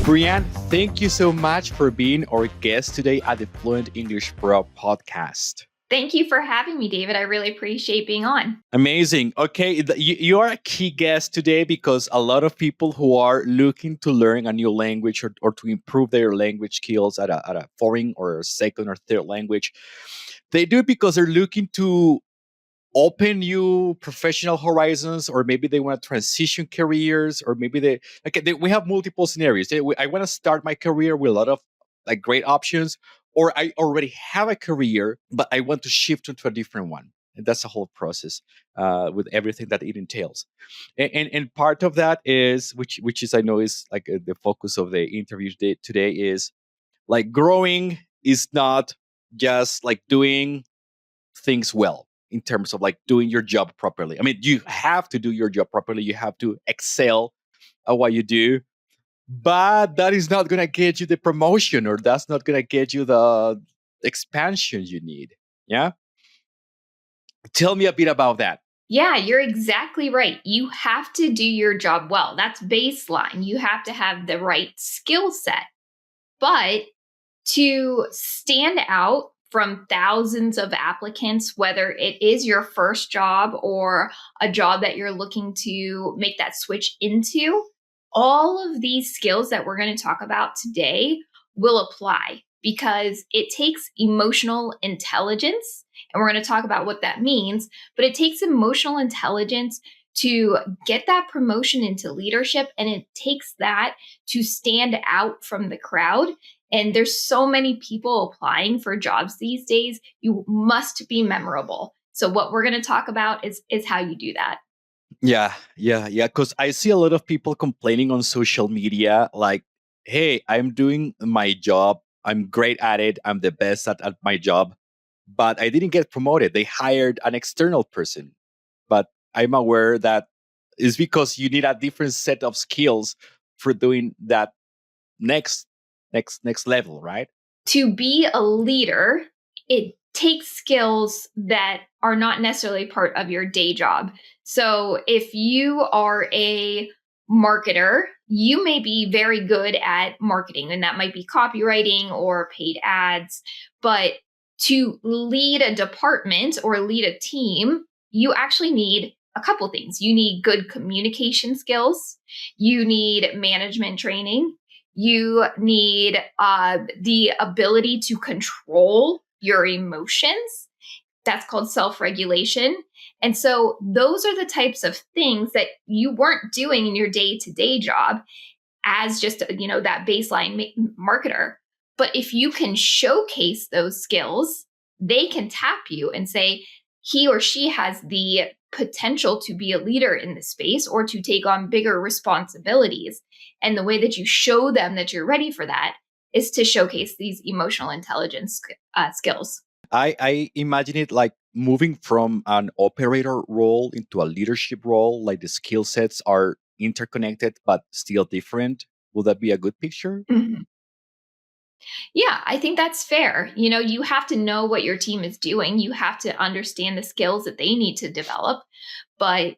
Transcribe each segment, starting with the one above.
Brianne, thank you so much for being our guest today at the Fluent English Pro podcast. Thank you for having me, David. I really appreciate being on. Amazing. Okay, you are a key guest today because a lot of people who are looking to learn a new language or to improve their language skills at a foreign or a second or third language, they do it because they're looking to open new professional horizons, or maybe they want to transition careers, or maybe we have multiple scenarios. I want to start my career with a lot of like great options, or I already have a career but I want to shift into a different one, and that's a whole process with everything that it entails. And part of that is which is I know is like the focus of the interview today is like growing is not just like doing things well in terms of like doing your job properly. I mean, you have to do your job properly. You have to excel at what you do, but that is not going to get you the promotion, or that's not going to get you the expansion you need. Yeah. Tell me a bit about that. Yeah, you're exactly right. You have to do your job well. That's baseline. You have to have the right skill set. But to stand out from thousands of applicants, whether it is your first job or a job that you're looking to make that switch into, all of these skills that we're going to talk about today will apply because it takes emotional intelligence. And we're going to talk about what that means, but it takes emotional intelligence to get that promotion into leadership. And it takes that to stand out from the crowd. And there's so many people applying for jobs these days. You must be memorable. So what we're going to talk about is how you do that. Yeah. Because I see a lot of people complaining on social media like, hey, I'm doing my job. I'm great at it. I'm the best at my job, but I didn't get promoted. They hired an external person. But I'm aware that it's because you need a different set of skills for doing that next level, right? To be a leader, it takes skills that are not necessarily part of your day job. So if you are a marketer, you may be very good at marketing, and that might be copywriting or paid ads. But to lead a department or lead a team, you actually need a couple things. You need good communication skills, you need management training, you need the ability to control your emotions. That's called self-regulation. And so those are the types of things that you weren't doing in your day-to-day job as just, that baseline marketer. But if you can showcase those skills, they can tap you and say, he or she has the potential to be a leader in this space or to take on bigger responsibilities. And the way that you show them that you're ready for that is to showcase these emotional intelligence skills. I imagine it like moving from an operator role into a leadership role, like the skill sets are interconnected but still different. Will that be a good picture? Mhm. Yeah, I think that's fair. You have to know what your team is doing. You have to understand the skills that they need to develop, but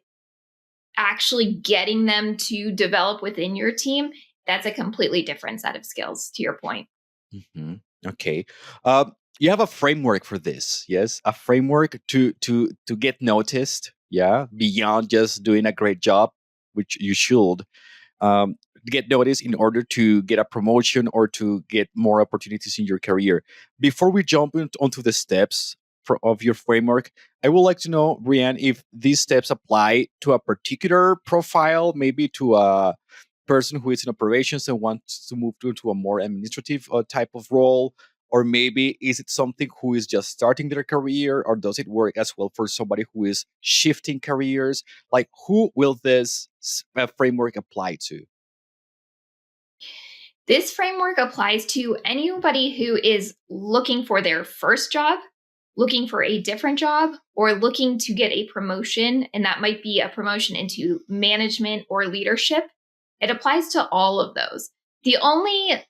actually getting them to develop within your team, that's a completely different set of skills, to your point. Hmm. Okay. Uh, you have a framework for this, yes? A framework to get noticed, yeah, beyond just doing a great job, which you should. Get noticed in order to get a promotion or to get more opportunities in your career. Before we jump onto the steps of your framework, I would like to know, Brianne, if these steps apply to a particular profile, maybe to a person who is in operations and wants to move into a more administrative type of role, or maybe is it something who is just starting their career, or does it work as well for somebody who is shifting careers? Like, who will this framework apply to? This framework applies to anybody who is looking for their first job, looking for a different job, or looking to get a promotion. And that might be a promotion into management or leadership. It applies to all of those. The only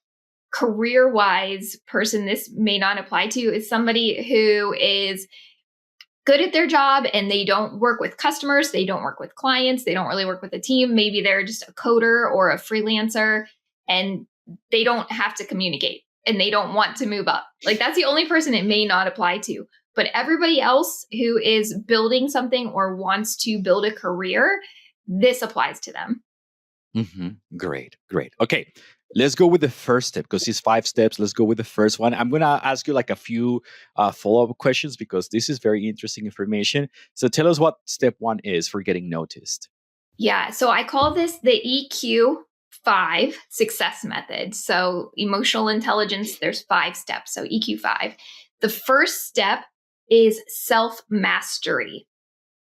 career wise person this may not apply to is somebody who is good at their job and they don't work with customers, they don't work with clients, they don't really work with a team. Maybe they're just a coder or a freelancer, and they don't have to communicate and they don't want to move up. Like that's the only person it may not apply to. But everybody else who is building something or wants to build a career, this applies to them. Great, great. Okay, let's go with the first step because it's 5 steps. Let's go with the first one. I'm gonna ask you like a few follow-up questions because this is very interesting information. So tell us what step one is for getting noticed. Yeah. So I call this the EQ5 success method. So emotional intelligence, there's 5 steps. So EQ5. The first step is self mastery.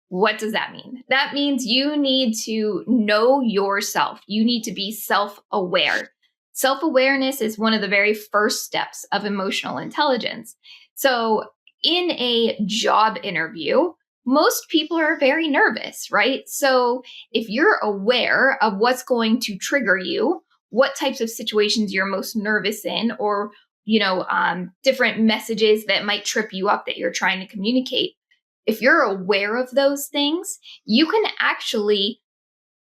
What does that mean? That means you need to know yourself. You need to be self aware. Self awareness is one of the very first steps of emotional intelligence. So, in a job interview, most people are very nervous, right? So, if you're aware of what's going to trigger you, what types of situations you're most nervous in, or different messages that might trip you up that you're trying to communicate, if you're aware of those things, you can actually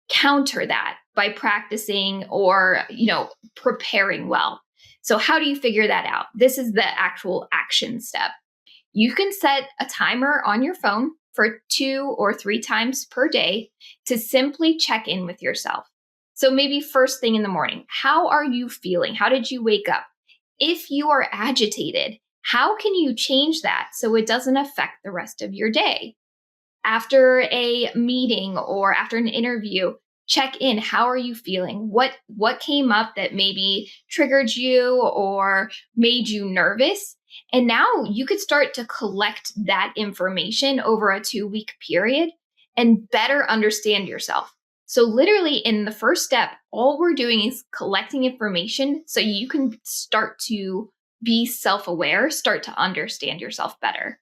counter that by practicing or, preparing well. So how do you figure that out? This is the actual action step. You can set a timer on your phone for 2 or 3 times per day to simply check in with yourself. So maybe first thing in the morning, how are you feeling? How did you wake up? If you are agitated, how can you change that so it doesn't affect the rest of your day? After a meeting or after an interview, check in. How are you feeling? What came up that maybe triggered you or made you nervous? And now you could start to collect that information over a 2-week period and better understand yourself. So literally in the first step, all we're doing is collecting information so you can start to be self-aware, start to understand yourself better.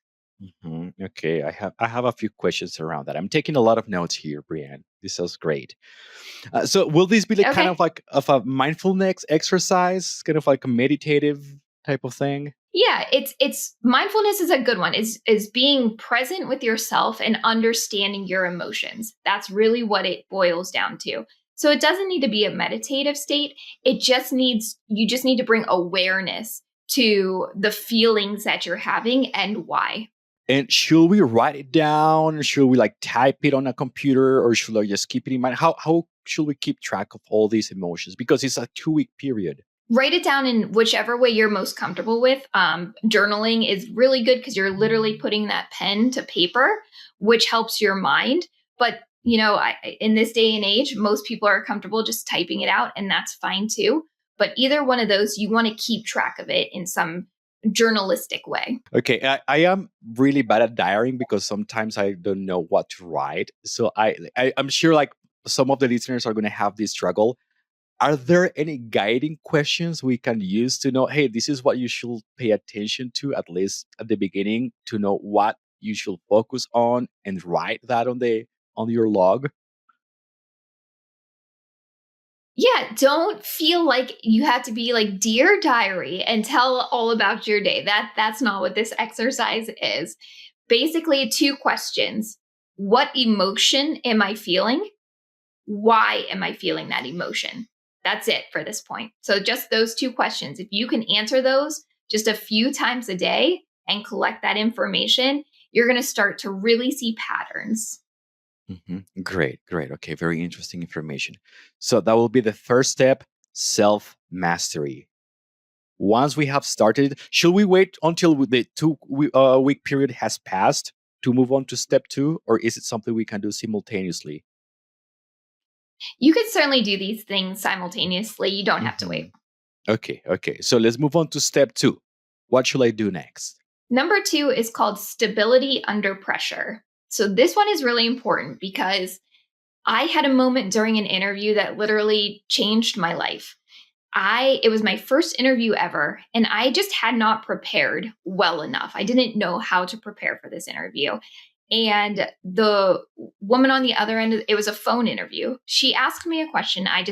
Okay, I have a few questions around that. I'm taking a lot of notes here, Brianne. This sounds great. So will this be like kind Okay. of like of a mindfulness exercise, kind of like a meditative type of thing? Yeah, it's mindfulness is a good one. Is being present with yourself and understanding your emotions. That's really what it boils down to. So it doesn't need to be a meditative state. You just need to bring awareness to the feelings that you're having and why. And should we write it down? Should we like type it on a computer, or should I just keep it in mind? How should we keep track of all these emotions? Because it's a 2 week period. Write it down in whichever way you're most comfortable with. Journaling is really good because you're literally putting that pen to paper, which helps your mind. But in this day and age, most people are comfortable just typing it out, and that's fine too. But either one of those, you want to keep track of it in some journalistic way. Okay, I am really bad at diarying because sometimes I don't know what to write. So I'm sure like some of the listeners are going to have this struggle. Are there any guiding questions we can use to know, hey, this is what you should pay attention to, at least at the beginning, to know what you should focus on and write that on your log? Yeah, don't feel like you have to be like dear diary and tell all about your day. That's not what this exercise is. Basically, 2 questions. What emotion am I feeling? Why am I feeling that emotion? That's it for this point. So just those 2 questions. If you can answer those just a few times a day and collect that information, you're going to start to really see patterns. Great, great. Okay, very interesting information. So that will be the first step, self mastery. Once we have started, should we wait until the 2 week period has passed to move on to step two, or is it something we can do simultaneously? You can certainly do these things simultaneously. You don't have to hmm wait. Okay, okay. So let's move on to step two. What should I do next? Number 2 is called stability under pressure. So this one is really important because I had a moment during an interview that literally changed my life. It was my first interview ever, and I just had not prepared well enough. I didn't know how to prepare for this interview. And the woman on the other end, it was a phone interview. She asked me a question. I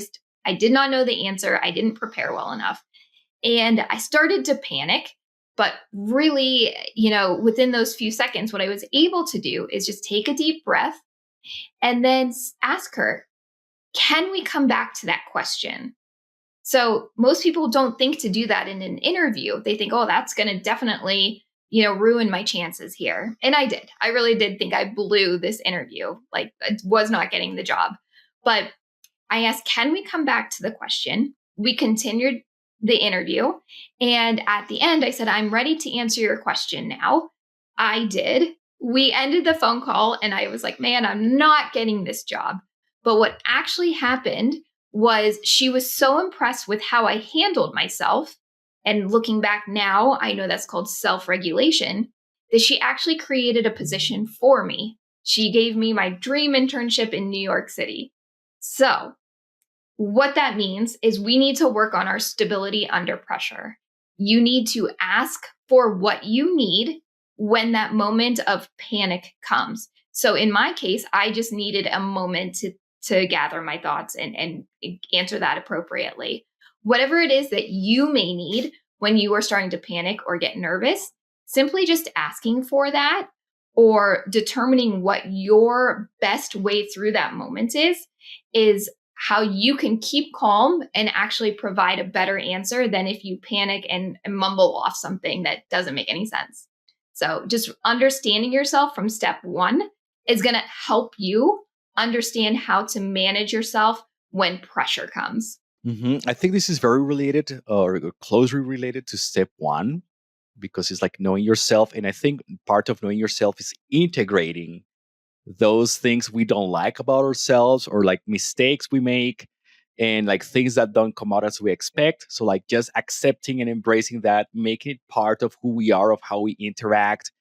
did not know the answer. I didn't prepare well enough. And I started to panic. But really, within those few seconds, what I was able to do is just take a deep breath and then ask her, can we come back to that question? So most people don't think to do that in an interview. They think, oh, that's going to definitely, ruin my chances here. And I did. I really did think I blew this interview. Like I was not getting the job. But I asked, can we come back to the question? We continued the interview. And at the end, I said, I'm ready to answer your question now. I did. We ended the phone call and I was like, man, I'm not getting this job. But what actually happened was she was so impressed with how I handled myself. And looking back now, I know that's called self regulation, that she actually created a position for me. She gave me my dream internship in New York City. So, what that means is we need to work on our stability under pressure. You need to ask for what you need when that moment of panic comes. So in my case, I just needed a moment to gather my thoughts and answer that appropriately. Whatever it is that you may need when you are starting to panic or get nervous, simply just asking for that or determining what your best way through that moment is how you can keep calm and actually provide a better answer than if you panic and mumble off something that doesn't make any sense. So, just understanding yourself from step one is going to help you understand how to manage yourself when pressure comes. I think this is very related or closely related to step one because it's like knowing yourself. And I think part of knowing yourself is integrating those things we don't like about ourselves or like mistakes we make and like things that don't come out as we expect. So, like just accepting and embracing that, making it part of who we are, of how we interact.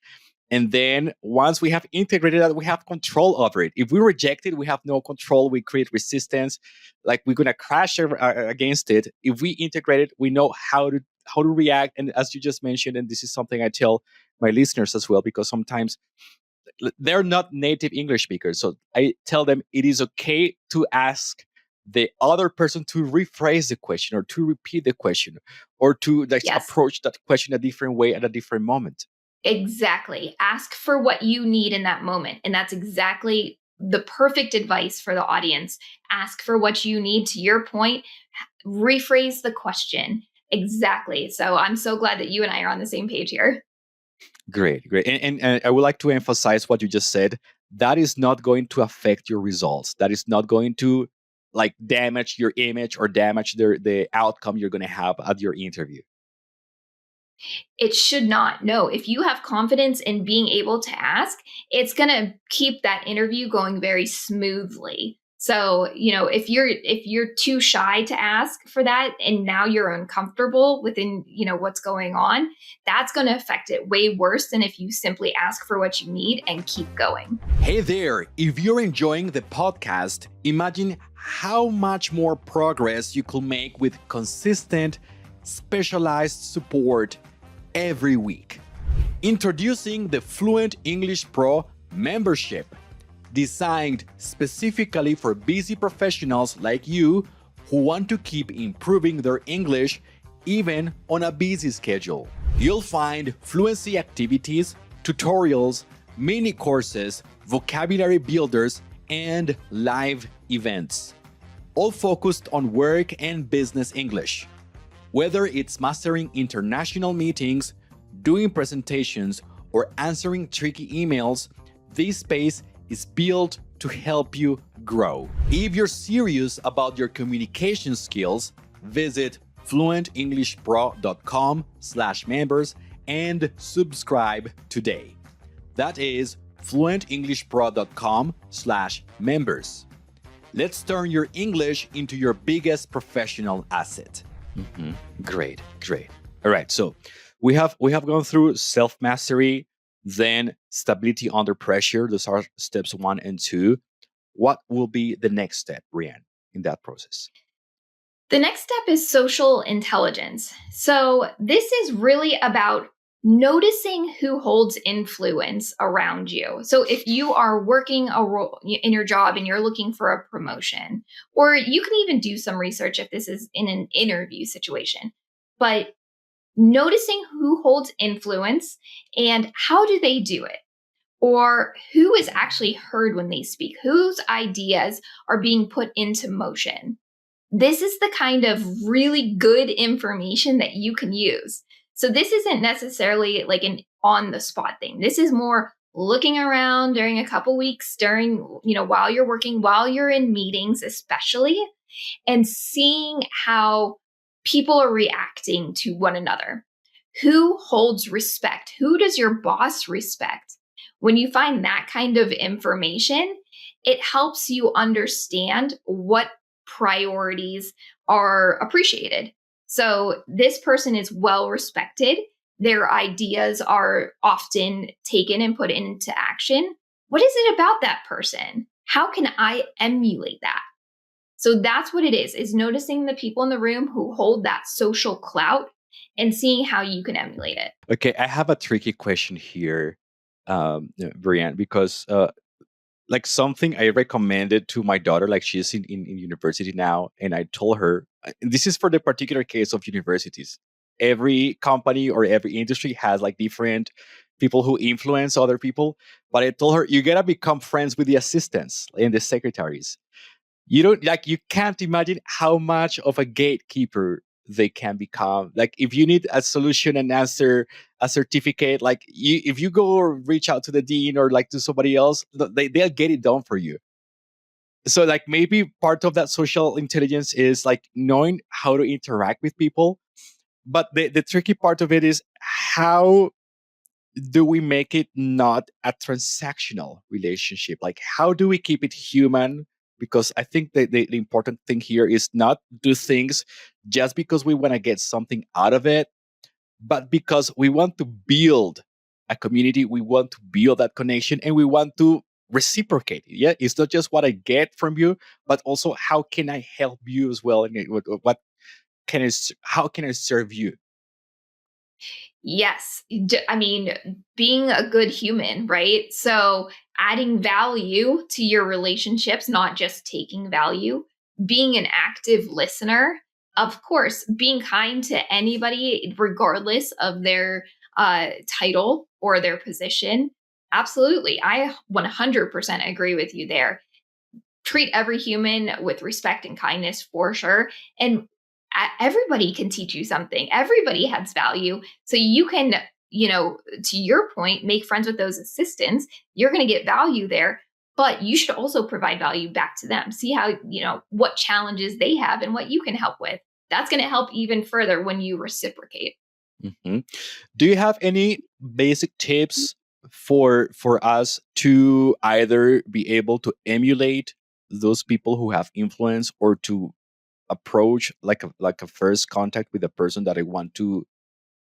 And then once we have integrated that, we have control over it. If we reject it, we have no control. We create resistance, like we're gonna crash against it. If we integrate it, we know how to react. And as you just mentioned, and this is something I tell my listeners as well, because sometimes they're not native English speakers. So I tell them it is okay to ask the other person to rephrase the question or to repeat the question or to like Yes, approach that question a different way at a different moment. exactly. Ask for what you need in that moment. And that's exactly the perfect advice for the audience. Ask for what you need. To your point, rephrase the question. Exactly. So I'm so glad that you and I are on the same page here. Great, great. And I would like to emphasize what you just said. That is not going to affect your results. That is not going to like damage your image or damage the outcome you're going to have at your interview. It should not. No, if you have confidence in being able to ask, it's going to keep that interview going very smoothly. So, if you're too shy to ask for that and now you're uncomfortable within, what's going on, that's going to affect it way worse than if you simply ask for what you need and keep going. Hey there, if you're enjoying the podcast, imagine how much more progress you could make with consistent, specialized support every week. Introducing the Fluent English Pro membership, designed specifically for busy professionals like you who want to keep improving their English even on a busy schedule. You'll find fluency activities, tutorials, mini courses, vocabulary builders, and live events, all focused on work and business English. Whether it's mastering international meetings, doing presentations, or answering tricky emails, this space is built to help you grow. If you're serious about your communication skills, visit fluentenglishpro.com/members and subscribe today. That is fluentenglishpro.com/members. Let's turn your English into your biggest professional asset. Great, great. All right, so we have gone through self mastery, then stability under pressure. Those are steps 1 and 2. What will be the next step, Brianne, in that process? The next step is social intelligence. So, this is really about noticing who holds influence around you. So, if you are working a role in your job and you're looking for a promotion, or you can even do some research if this is in an interview situation, but noticing who holds influence and how do they do it? Or who is actually heard when they speak? Whose ideas are being put into motion? This is the kind of really good information that you can use. So this isn't necessarily like an on the spot thing. This is more looking around during a couple weeks, during, while you're working, while you're in meetings, especially, and seeing how people are reacting to one another. Who holds respect? Who does your boss respect? When you find that kind of information, it helps you understand what priorities are appreciated. So, this person is well respected. Their ideas are often taken and put into action. What is it about that person? How can I emulate that? So that's what it is noticing the people in the room who hold that social clout and seeing how you can emulate it. Okay, I have a tricky question here, Brianne, because like something I recommended to my daughter, like she's in university now, and I told her, this is for the particular case of universities. Every company or every industry has like different people who influence other people. But I told her, you gotta become friends with the assistants and the secretaries. You don't like, you can't imagine how much of a gatekeeper they can become. Like if you need a solution and answer, a certificate, like if you go or reach out to the dean or like to somebody else, they'll get it done for you. So like maybe part of that social intelligence is like knowing how to interact with people. But the tricky part of it is, how do we make it not a transactional relationship? Like, how do we keep it human? Because I think the important thing here is not do things just because we want to get something out of it, but because we want to build a community, we want to build that connection, and we want to reciprocate it. Yeah, it's not just what I get from you, but also how can I help you as well, and what can how can I serve you? Yes. I mean, being a good human, right? So, adding value to your relationships, not just taking value, being an active listener, of course, being kind to anybody, regardless of their title or their position. Absolutely. I 100% agree with you there. Treat every human with respect and kindness for sure. And everybody can teach you something. Everybody has value. So you can, to your point, make friends with those assistants. You're going to get value there, but you should also provide value back to them. See how, what challenges they have and what you can help with. That's going to help even further when you reciprocate. Mhm. Do you have any basic tips for us to either be able to emulate those people who have influence, or to approach like a first contact with a person that I want to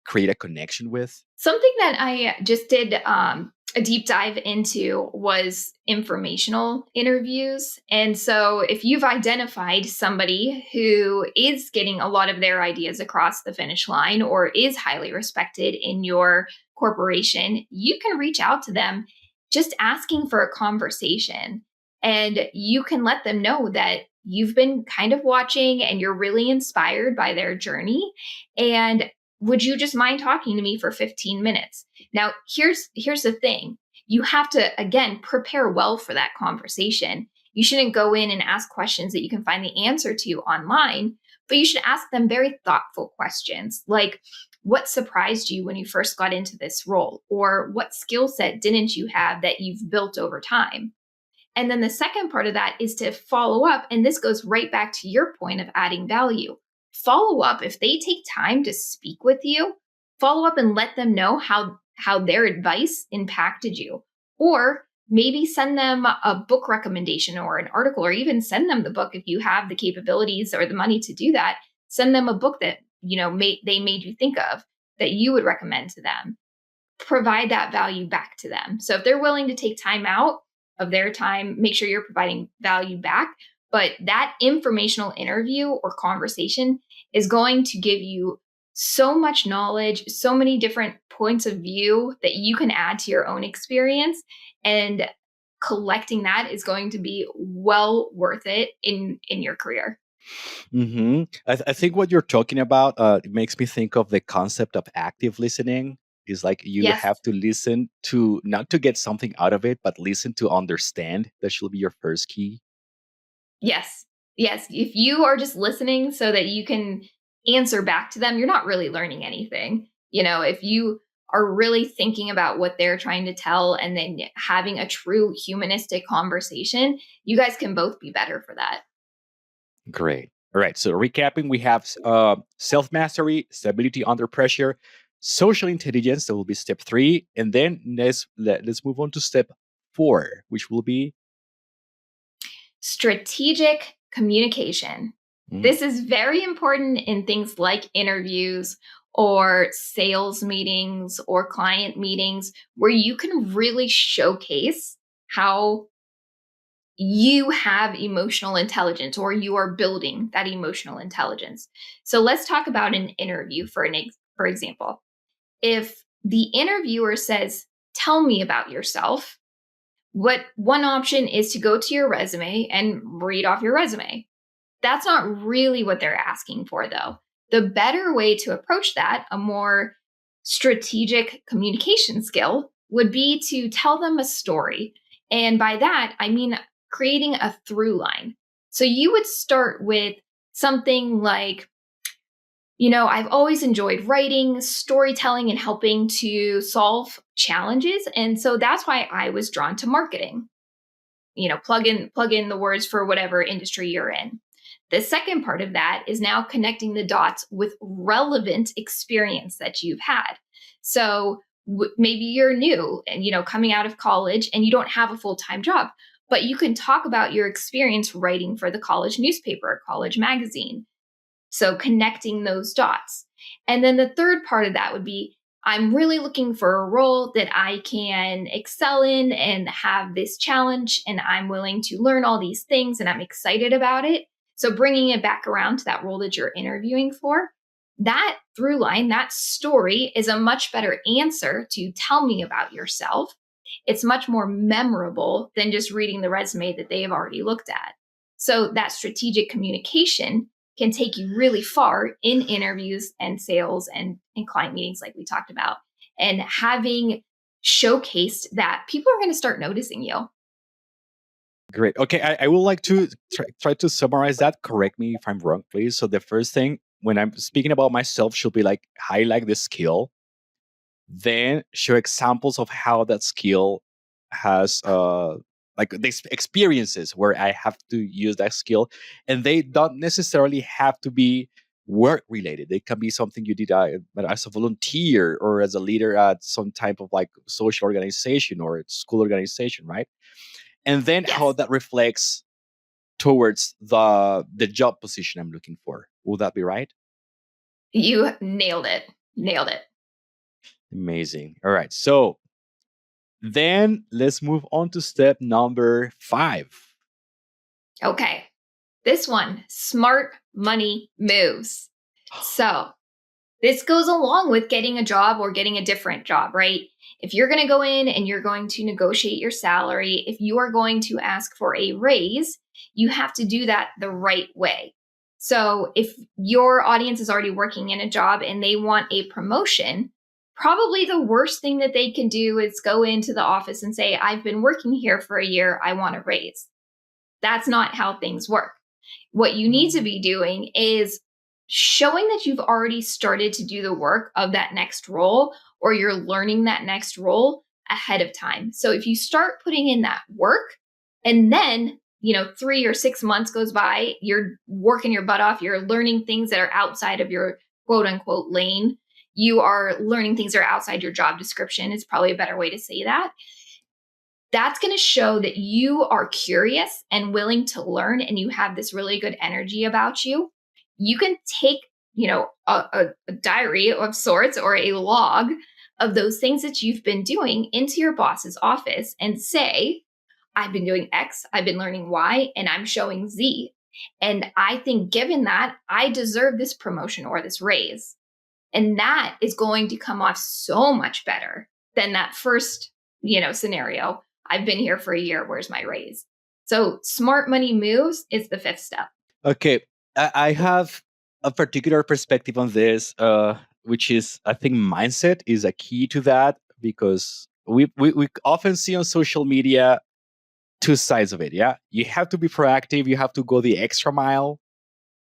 create a connection with? Something that I just did a deep dive into was informational interviews. And so, if you've identified somebody who is getting a lot of their ideas across the finish line or is highly respected in your corporation, you can reach out to them just asking for a conversation. And you can let them know that you've been kind of watching and you're really inspired by their journey. And would you just mind talking to me for 15 minutes? Now, here's the thing. You have to again prepare well for that conversation. You shouldn't go in and ask questions that you can find the answer to online, but you should ask them very thoughtful questions like, what surprised you when you first got into this role? Or what skill set didn't you have that you've built over time? And then the second part of that is to follow up. And this goes right back to your point of adding value. Follow up. If they take time to speak with you, follow up and let them know how their advice impacted you. Or maybe send them a book recommendation or an article, or even send them the book if you have the capabilities or the money to do that. Send them a book that, they made you think of that you would recommend to them. Provide that value back to them. So if they're willing to take time out of their time, make sure you're providing value back. But that informational interview or conversation is going to give you so much knowledge, so many different points of view that you can add to your own experience. And collecting that is going to be well worth it in your career. I think what you're talking about, it makes me think of the concept of active listening. Is like you Yes. have to listen to, not to get something out of it, but listen to understand. That should be your first key. Yes. Yes, if you are just listening so that you can answer back to them, you're not really learning anything. If you are really thinking about what they're trying to tell and then having a true humanistic conversation, you guys can both be better for that. Great. All right. So recapping, we have self mastery, stability under pressure, social intelligence. That will be step 3, and then let's move on to step 4, which will be Strategic communication. mm, This is very important in things like interviews or sales meetings or client meetings where you can really showcase how you have emotional intelligence or you are building that emotional intelligence. So let's talk about an interview for example. If the interviewer says, "Tell me about yourself," what one option is to go to your resume and read off your resume. That's not really what they're asking for, though. The better way to approach that, a more strategic communication skill, would be to tell them a story. And by that, I mean creating a through line. So you would start with something like, I've always enjoyed writing, storytelling, and helping to solve challenges. And so that's why I was drawn to marketing. Plug in the words for whatever industry you're in. The second part of that is now connecting the dots with relevant experience that you've had. So maybe you're new and coming out of college and you don't have a full-time job, but you can talk about your experience writing for the college newspaper, college magazine. So connecting those dots. And then the third part of that would be, I'm really looking for a role that I can excel in and have this challenge, and I'm willing to learn all these things and I'm excited about it. So bringing it back around to that role that you're interviewing for, that through line, that story is a much better answer to tell me about yourself. It's much more memorable than just reading the resume that they have already looked at. So that strategic communication can take you really far in interviews and sales and client meetings, like we talked about. And having showcased that, people are going to start noticing you. great. Okay, I would like to try to summarize that. Correct me if I'm wrong, please. So the first thing when I'm speaking about myself should be like highlight the skill, then show examples of how that skill has like these experiences where I have to use that skill, and they don't necessarily have to be work related. They can be something you did as a volunteer or as a leader at some type of like social organization or school organization, right? And then how Yes, that reflects towards the job position I'm looking for. Will that be right? you nailed it. Nailed it. Amazing. All right, so then let's move on to step number 5. Okay. This one, smart money moves. So this goes along with getting a job or getting a different job, right? If you're going to go in and you're going to negotiate your salary, if you are going to ask for a raise, you have to do that the right way. So if your audience is already working in a job and they want a promotion, probably the worst thing that they can do is go into the office and say, "I've been working here for a year, I want a raise." That's not how things work. What you need to be doing is showing that you've already started to do the work of that next role or you're learning that next role ahead of time. So if you start putting in that work and then 3 or 6 months goes by, you're working your butt off, you're learning things that are outside of your quote unquote lane, you are learning things that are outside your job description, is probably a better way to say that. That's going to show that you are curious and willing to learn and you have this really good energy about you. You can take, a diary of sorts or a log of those things that you've been doing into your boss's office and say, "I've been doing X, I've been learning Y, and I'm showing Z. And I think given that, I deserve this promotion or this raise." And that is going to come off so much better than that first, scenario. "I've been here for a year. Where's my raise?" So smart money moves is the fifth step. Okay, I have a particular perspective on this, which is I think mindset is a key to that because we often see on social media two sides of it. Yeah, you have to be proactive. You have to go the extra mile.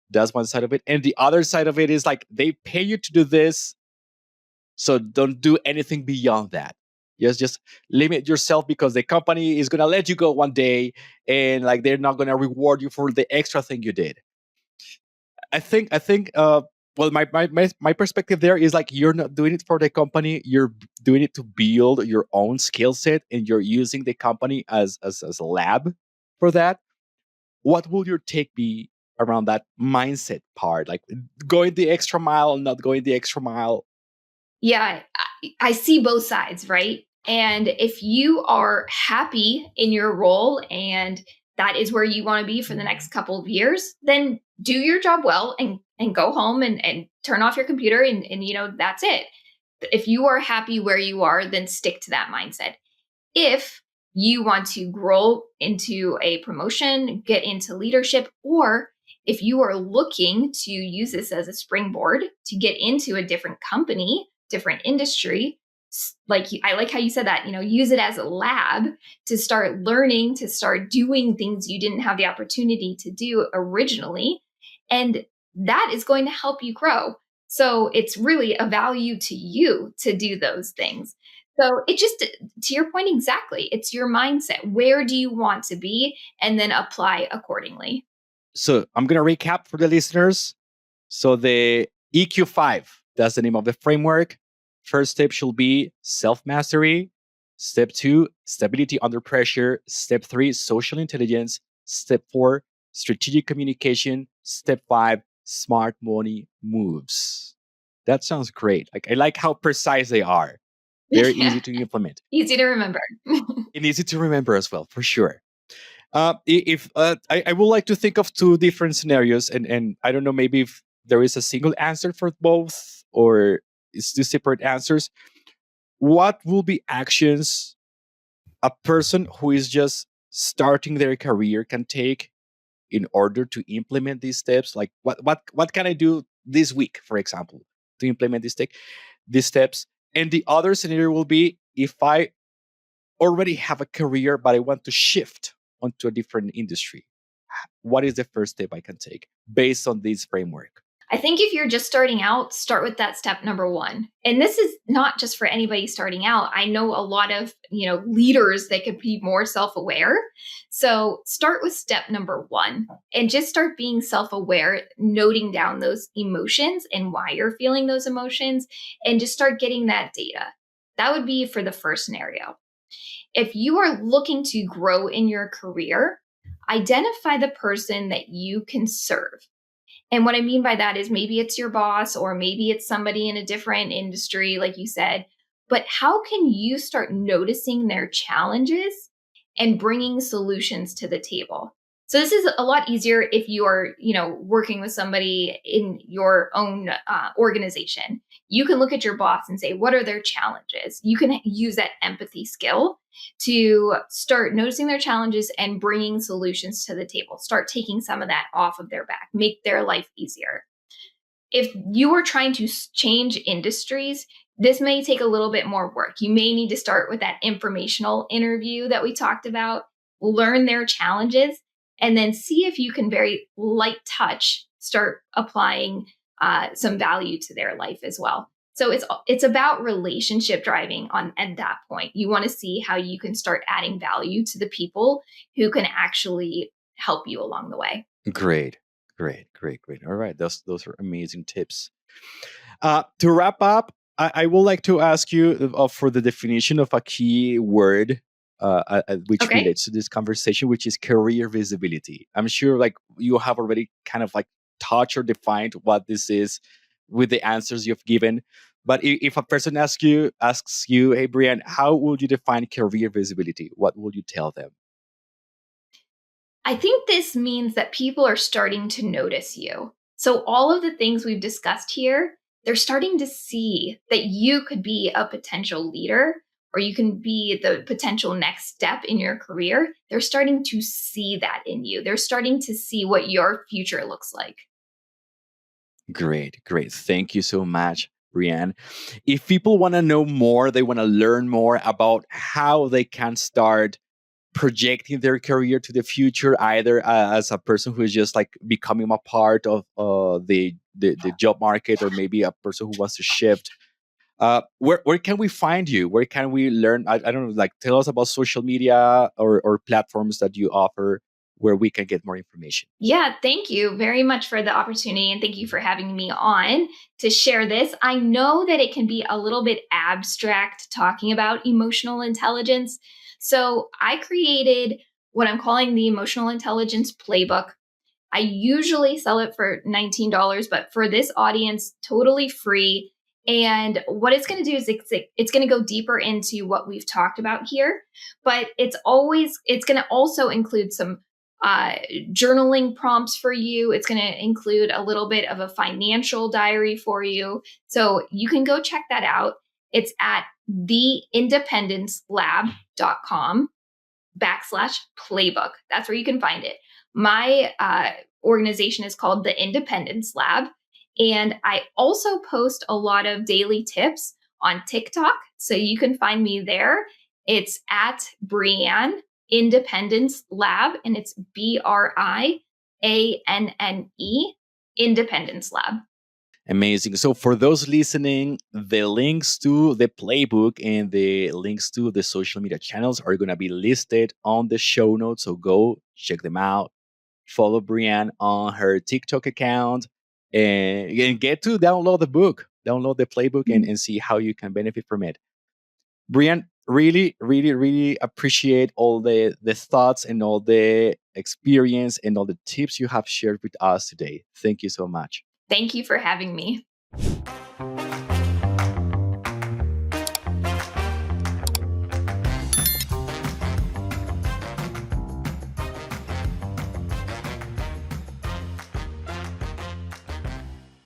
That's one side of it, and the other side of it is like they pay you to do this, so don't do anything beyond that. Just limit yourself because the company is gonna let you go one day, and like they're not gonna reward you for the extra thing you did. I think well my perspective there is like you're not doing it for the company, you're doing it to build your own skill set, and you're using the company as a lab for that. What will your take be around that mindset part, like going the extra mile, not going the extra mile? Yeah, I see both sides, right? And if you are happy in your role and that is where you want to be for the next couple of years, then do your job well and go home and turn off your computer and that's it. If you are happy where you are, then stick to that mindset. If you want to grow into a promotion, get into leadership, or if you are looking to use this as a springboard to get into a different company, different industry, I like how you said that, use it as a lab to start learning, to start doing things you didn't have the opportunity to do originally. And that is going to help you grow. So it's really a value to you to do those things. So it just, to your point exactly, it's your mindset. Where do you want to be? And then apply accordingly. So I'm gonna recap for the listeners. So the EQ5, that's the name of the framework. First step should be self mastery. Step two, stability under pressure. Step three, social intelligence. Step four, strategic communication. Step five, smart money moves. That sounds great. Like I like how precise they are. Very Yeah, easy to implement easy to remember. and easy to remember as well, for sure. If I would like to think of two different scenarios, and I don't know, maybe if there is a single answer for both, or it's two separate answers. What will be actions a person who is just starting their career can take in order to implement these steps? Like what can I do this week, for example, to implement these steps? And the other scenario will be if I already have a career, but I want to shift onto a different industry. What is the first step I can take based on this framework? I think if you're just starting out, start with that step number one. And this is not just for anybody starting out. I know a lot of, leaders that could be more self-aware. So start with step number one and just start being self-aware, noting down those emotions and why you're feeling those emotions, and just start getting that data. That would be for the first scenario. If you are looking to grow in your career, identify the person that you can serve. And what I mean by that is maybe it's your boss or maybe it's somebody in a different industry, like you said. But how can you start noticing their challenges and bringing solutions to the table? So this is a lot easier if you are, working with somebody in your own organization. You can look at your boss and say, what are their challenges? You can use that empathy skill to start noticing their challenges and bringing solutions to the table. Start taking some of that off of their back, make their life easier. If you are trying to change industries, this may take a little bit more work. You may need to start with that informational interview that we talked about, learn their challenges, and then see if you can very light touch start applying some value to their life as well. So it's about relationship driving on at that point. You want to see how you can start adding value to the people who can actually help you along the way. Great, great. All right, those are amazing tips. To wrap up, I would like to ask you for the definition of a key word which Okay. relates to this conversation, which is career visibility. I'm sure like you have already kind of like touched or defined what this is with the answers you've given. But if a person asks you, hey Brian, how would you define career visibility? What would you tell them? I think this means that people are starting to notice you. So, all of the things we've discussed here, they're starting to see that you could be a potential leader or you can be the potential next step in your career. They're starting to see that in you. They're starting to see what your future looks like. Great. Thank you so much, Brianne. If people want to know more, they want to learn more about how they can start projecting their career to the future, either as a person who is just like becoming a part of the job market, or maybe a person who wants to shift. Where can we find you? Where can we learn? I don't know, like tell us about social media or platforms that you offer where we can get more information. Yeah, thank you very much for the opportunity and thank you for having me on to share this. I know that it can be a little bit abstract talking about emotional intelligence. So I created what I'm calling the Emotional Intelligence Playbook. I usually sell it for $19, but for this audience, totally free. And what it's going to do is it's going to go deeper into what we've talked about here, but it's going to also include some uh, journaling prompts for you. It's going to include a little bit of a financial diary for you. So you can go check that out. It's at theindependencelab.com /playbook. That's where you can find it. My organization is called the Independence Lab. And I also post a lot of daily tips on TikTok. So you can find me there. It's at Brianne Independence Lab, and it's BRIANNE Independence Lab. Amazing. So for those listening, the links to the playbook and the links to the social media channels are going to be listed on the show notes. So go check them out. Follow Brianne on her TikTok account, and get to download the book, download the playbook, and see how you can benefit from it. Brianne, really, really, really appreciate all the thoughts and all the experience and all the tips you have shared with us today. Thank you so much. Thank you for having me.